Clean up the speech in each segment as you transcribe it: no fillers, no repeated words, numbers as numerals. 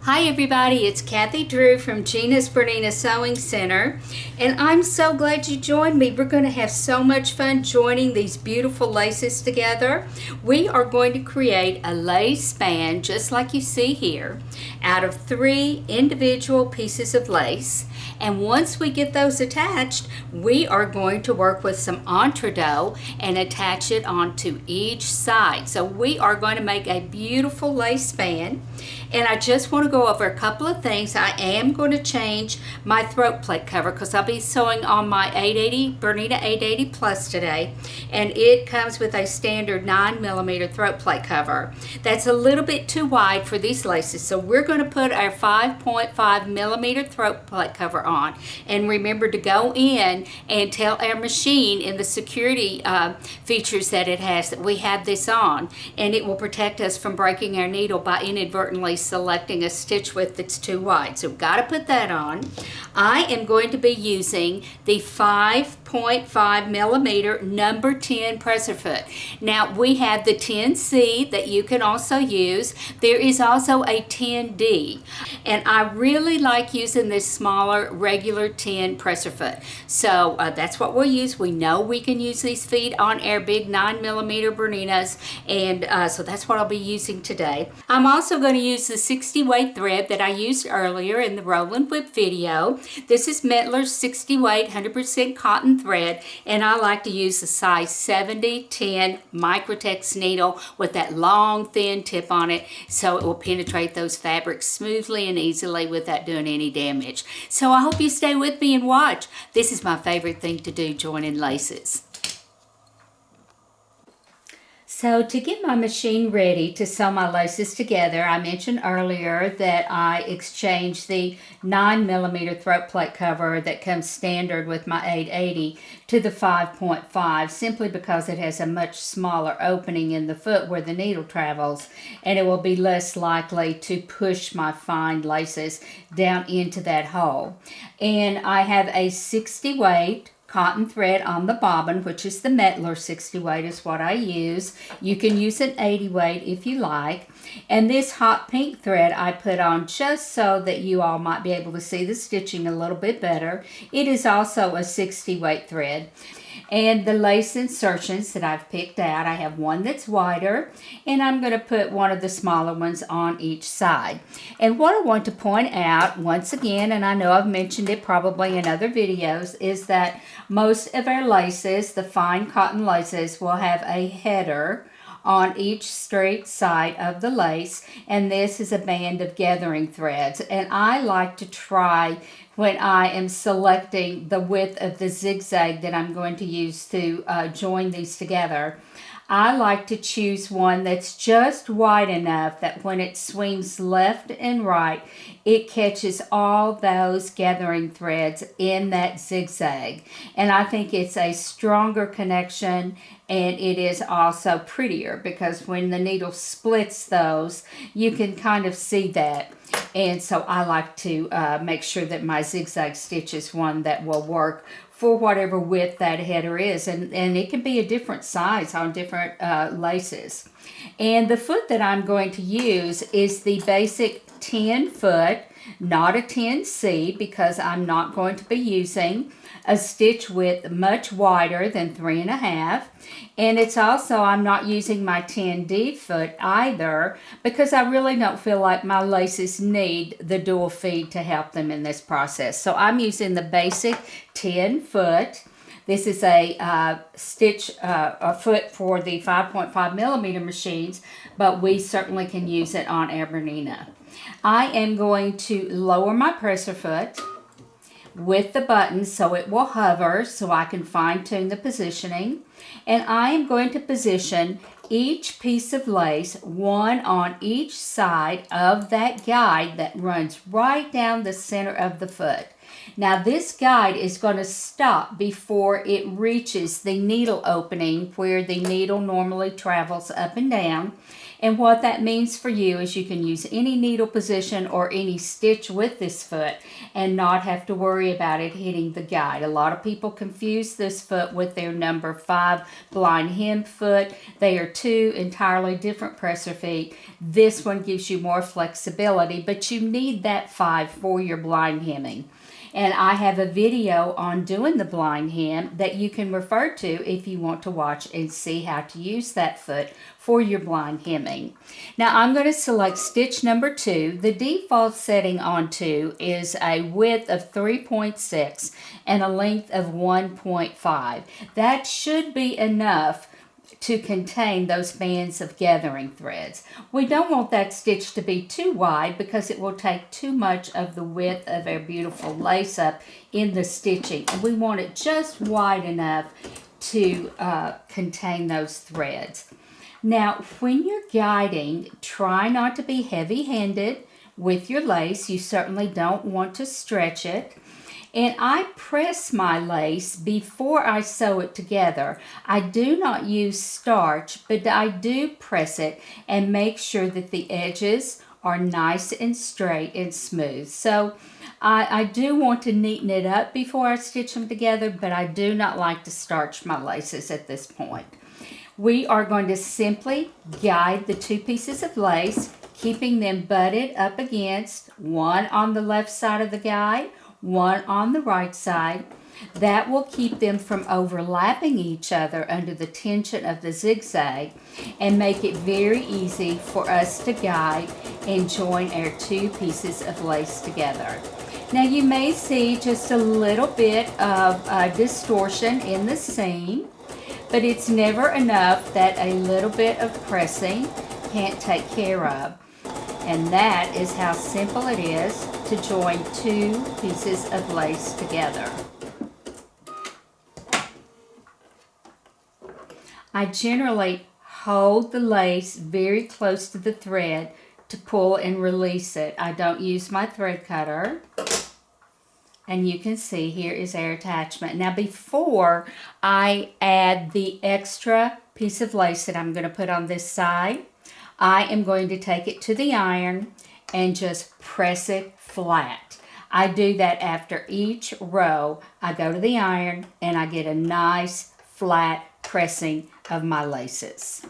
Hi everybody, it's Kathy Drew from Gina's Bernina Sewing Center, and I'm so glad you joined me. We're going to have so much fun joining these beautiful laces together. We are going to create a lace band just like you see here out of 3 individual pieces of lace, and once we get those attached, we are going to work with some Entredo and attach it onto each side. So we are going to make a beautiful lace band. And I just want to go over a couple of things. I am going to change my throat plate cover because I'll be sewing on my 880 Bernina 880 Plus today, and it comes with a standard 9mm throat plate cover. That's a little bit too wide for these laces, so we're going to put our 5.5mm throat plate cover on. And remember to go in and tell our machine in the security features that it has that we have this on, and it will protect us from breaking our needle by inadvertently selecting a stitch width that's too wide. So we've got to put that on. I am going to be using the 5.5mm number 10 presser foot. Now we have the 10C that you can also use. There is also a 10D, and I really like using this smaller regular 10 presser foot. So that's what we'll use. We know we can use these feet on our big 9mm Berninas, and so that's what I'll be using today. I'm also going to use the 60 weight thread that I used earlier in the roll and whip video. This is Mettler's 60 weight 100% cotton thread, and I like to use the size 70-10 Microtex needle with that long thin tip on it, so it will penetrate those fabrics smoothly and easily without doing any damage. So I hope you stay with me and watch. This is my favorite thing to do, joining laces. So to get my machine ready to sew my laces together, I mentioned earlier that I exchanged the 9mm throat plate cover that comes standard with my 880 to the 5.5 simply because it has a much smaller opening in the foot where the needle travels, and it will be less likely to push my fine laces down into that hole. And I have a 60 weight cotton thread on the bobbin, which is the Mettler 60 weight is what I use. You can use an 80 weight if you like. And this hot pink thread I put on just so that you all might be able to see the stitching a little bit better. It is also a 60 weight thread. And the lace insertions that I've picked out, I have one that's wider, and I'm going to put one of the smaller ones on each side. And what I want to point out, once again, and I know I've mentioned it probably in other videos, is that most of our laces, the fine cotton laces, will have a header on each straight side of the lace, and this is a band of gathering threads. And I like to try, when I am selecting the width of the zigzag that I'm going to use to join these together, I like to choose one that's just wide enough that when it swings left and right, it catches all those gathering threads in that zigzag. And I think it's a stronger connection, and it is also prettier because when the needle splits those, you can kind of see that. And so I like to make sure that my zigzag stitch is one that will work for whatever width that header is, and it can be a different size on different laces. And the foot that I'm going to use is the basic 10 foot, not a 10C, because I'm not going to be using a stitch width much wider than 3.5. And it's also, I'm not using my 10D foot either because I really don't feel like my laces need the dual feed to help them in this process. So I'm using the basic 10 foot. This is a foot for the 5.5mm machines, but we certainly can use it on our Bernina. I am going to lower my presser foot with the button so it will hover so I can fine tune the positioning. And I am going to position each piece of lace, one on each side of that guide that runs right down the center of the foot. Now this guide is going to stop before it reaches the needle opening where the needle normally travels up and down. And what that means for you is you can use any needle position or any stitch with this foot and not have to worry about it hitting the guide. A lot of people confuse this foot with their number 5 blind hem foot. They are two entirely different presser feet. This one gives you more flexibility, but you need that 5 for your blind hemming. And I have a video on doing the blind hem that you can refer to if you want to watch and see how to use that foot for your blind hemming. Now I'm going to select stitch number 2. The default setting on 2 is a width of 3.6 and a length of 1.5. That should be enough to contain those bands of gathering threads. We don't want that stitch to be too wide because it will take too much of the width of our beautiful lace up in the stitching, and we want it just wide enough to contain those threads. Now when you're guiding, try not to be heavy-handed with your lace. You certainly don't want to stretch it. And I press my lace before I sew it together. I do not use starch, but I do press it and make sure that the edges are nice and straight and smooth. So I do want to neaten it up before I stitch them together, but I do not like to starch my laces at this point. We are going to simply guide the 2 pieces of lace, keeping them butted up against, one on the left side of the guide, one on the right side. That will keep them from overlapping each other under the tension of the zigzag and make it very easy for us to guide and join our 2 pieces of lace together. Now you may see just a little bit of distortion in the seam, but it's never enough that a little bit of pressing can't take care of. And that is how simple it is to join 2 pieces of lace together. I generally hold the lace very close to the thread to pull and release it. I don't use my thread cutter. And you can see here is our attachment. Now before I add the extra piece of lace that I'm going to put on this side, I am going to take it to the iron and just press it flat. I do that after each row. I go to the iron and I get a nice flat pressing of my laces.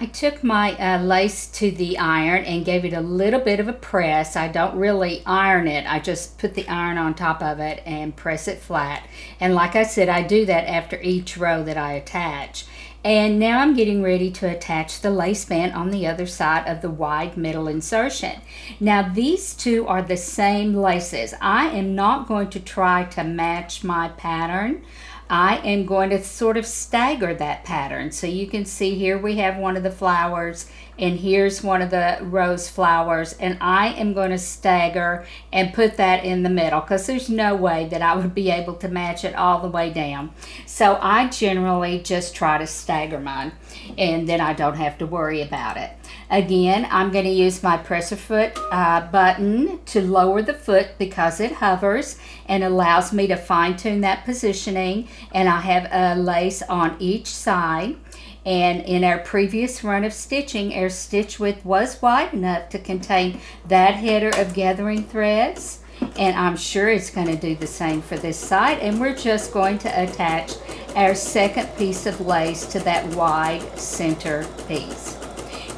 I took my lace to the iron and gave it a little bit of a press. I don't really iron it. I just put the iron on top of it and press it flat. And like I said, I do that after each row that I attach. And now I'm getting ready to attach the lace band on the other side of the wide middle insertion. Now these 2 are the same laces. I am not going to try to match my pattern. I am going to sort of stagger that pattern. So you can see here we have one of the flowers and here's one of the rose flowers, and I am going to stagger and put that in the middle because there's no way that I would be able to match it all the way down. So I generally just try to stagger mine and then I don't have to worry about it. Again, I'm going to use my presser foot button to lower the foot because it hovers and allows me to fine tune that positioning, and I have a lace on each side. And in our previous run of stitching, our stitch width was wide enough to contain that header of gathering threads, and I'm sure it's going to do the same for this side. And we're just going to attach our second piece of lace to that wide center piece.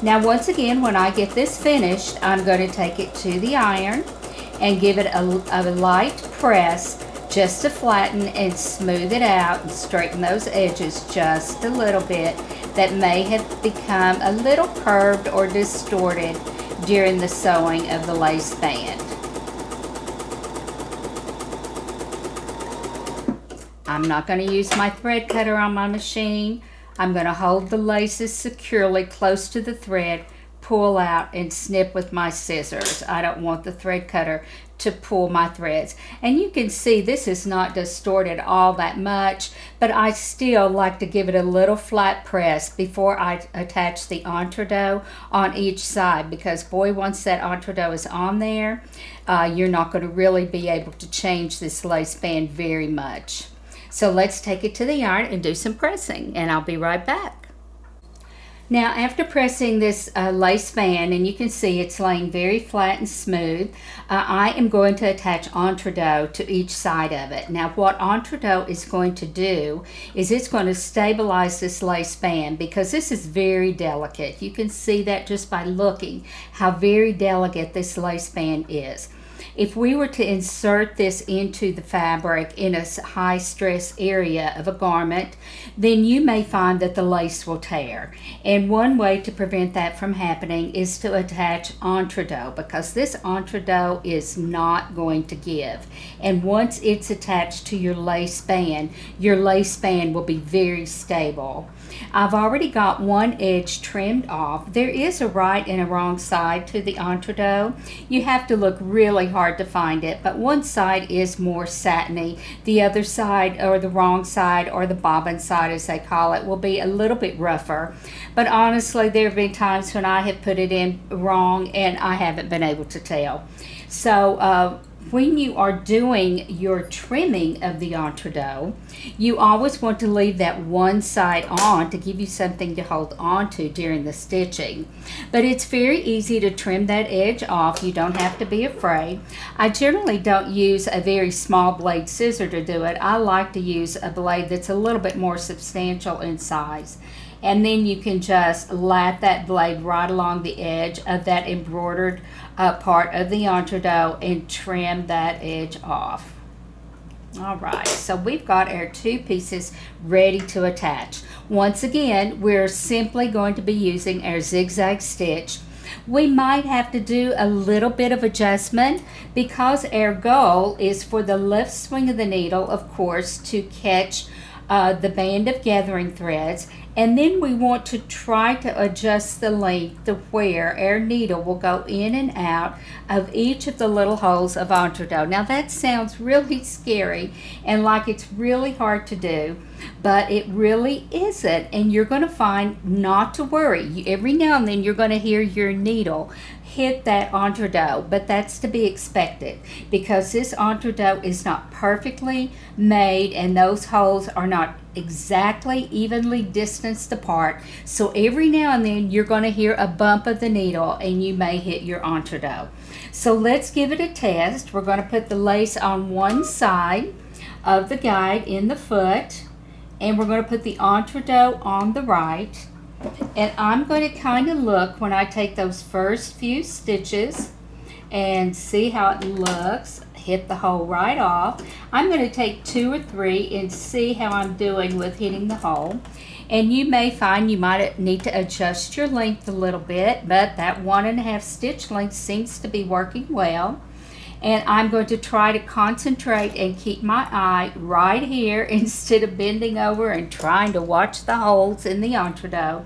Now once again, when I get this finished, I'm going to take it to the iron and give it a light press just to flatten and smooth it out and straighten those edges just a little bit that may have become a little curved or distorted during the sewing of the lace band. I'm not going to use my thread cutter on my machine. I'm going to hold the laces securely close to the thread, pull out, and snip with my scissors. I don't want the thread cutter to pull my threads. And you can see this is not distorted all that much, but I still like to give it a little flat press before I attach the Entredo on each side, because boy, once that Entredo is on there, you're not going to really be able to change this lace band very much. So let's take it to the iron and do some pressing, and I'll be right back. Now, after pressing this lace band, and you can see it's laying very flat and smooth, I am going to attach Entredo to each side of it. Now, what Entredo is going to do is it's going to stabilize this lace band because this is very delicate. You can see that just by looking how very delicate this lace band is. If we were to insert this into the fabric in a high stress area of a garment, then you may find that the lace will tear. And one way to prevent that from happening is to attach Entredo, because this Entredo is not going to give. And once it's attached to your lace band will be very stable. I've already got one edge trimmed off. There is a right and a wrong side to the Entredo. You have to look really hard to find it, but one side is more satiny. The other side, or the wrong side, or the bobbin side as they call it, will be a little bit rougher. But honestly, there have been times when I have put it in wrong and I haven't been able to tell. So when you are doing your trimming of the Entredo, you always want to leave that one side on to give you something to hold on to during the stitching. But it's very easy to trim that edge off. You don't have to be afraid. I generally don't use a very small blade scissor to do it. I like to use a blade that's a little bit more substantial in size. And then you can just lap that blade right along the edge of that embroidered part of the Entredo and trim that edge off. All right, so we've got our two pieces ready to attach. Once again, we're simply going to be using our zigzag stitch. We might have to do a little bit of adjustment because our goal is for the left swing of the needle, of course, to catch the band of gathering threads, and then we want to try to adjust the length to where our needle will go in and out of each of the little holes of Entredo. Now that sounds really scary and like it's really hard to do, but it really isn't, and you're going to find not to worry. Every now and then you're going to hear your needle hit that Entredo, but that's to be expected because this Entredo is not perfectly made and those holes are not exactly evenly distanced apart. So every now and then you're going to hear a bump of the needle and you may hit your Entredo. So let's give it a test. We're going to put the lace on one side of the guide in the foot, and we're going to put the Entredo on the right. And I'm going to kind of look when I take those first few stitches and see how it looks. Hit the hole right off. I'm going to take 2 or 3 and see how I'm doing with hitting the hole. And you may find you might need to adjust your length a little bit, but that 1.5 stitch length seems to be working well. And I'm going to try to concentrate and keep my eye right here instead of bending over and trying to watch the holes in the Entredo.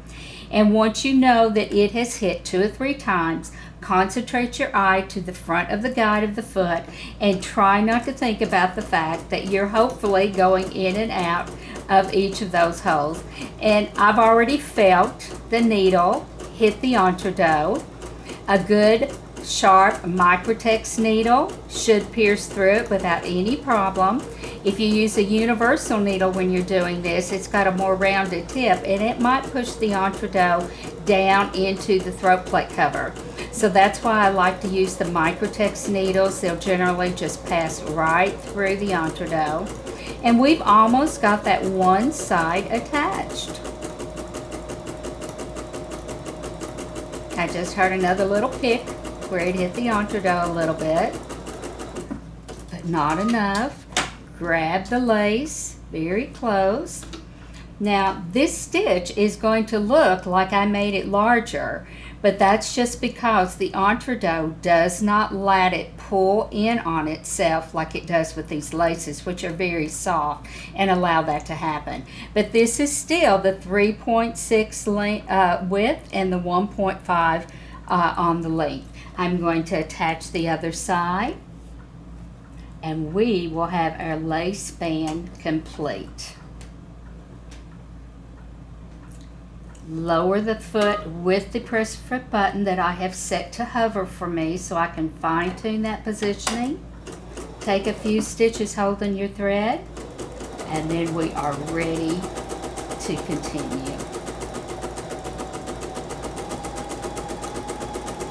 And once you know that it has hit 2 or 3 times, concentrate your eye to the front of the guide of the foot and try not to think about the fact that you're hopefully going in and out of each of those holes. And I've already felt the needle hit the Entredo. A good sharp microtex needle should pierce through it without any problem. If you use a universal needle when you're doing this, it's got a more rounded tip and it might push the Entredo down into the throat plate cover. So that's why I like to use the microtex needles. They'll generally just pass right through the Entredo. And we've almost got that one side attached. I just heard another little pick where it hit the Entredo a little bit, but not enough. Grab the lace very close. Now this stitch is going to look like I made it larger, but that's just because the Entredo does not let it pull in on itself like it does with these laces, which are very soft and allow that to happen. But this is still the 3.6 width and the 1.5 on the length. I'm going to attach the other side, and we will have our lace band complete. Lower the foot with the press foot button that I have set to hover for me so I can fine tune that positioning. Take a few stitches holding your thread, and then we are ready to continue.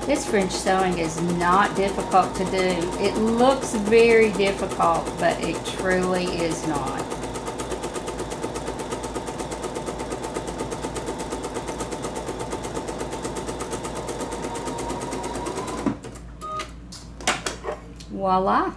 This French sewing is not difficult to do. It looks very difficult, but it truly is not. Voila!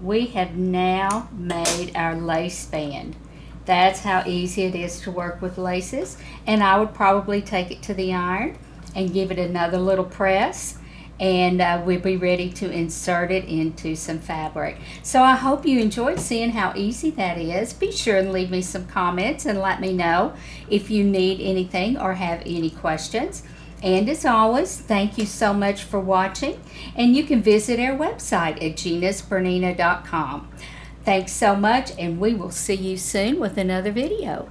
We have now made our lace band. That's how easy it is to work with laces, and I would probably take it to the iron and give it another little press, and we'll be ready to insert it into some fabric. So I hope you enjoyed seeing how easy that is. Be sure and leave me some comments and let me know if you need anything or have any questions. And as always, thank you so much for watching, and you can visit our website at genasbernina.com. Thanks so much, and we will see you soon with another video.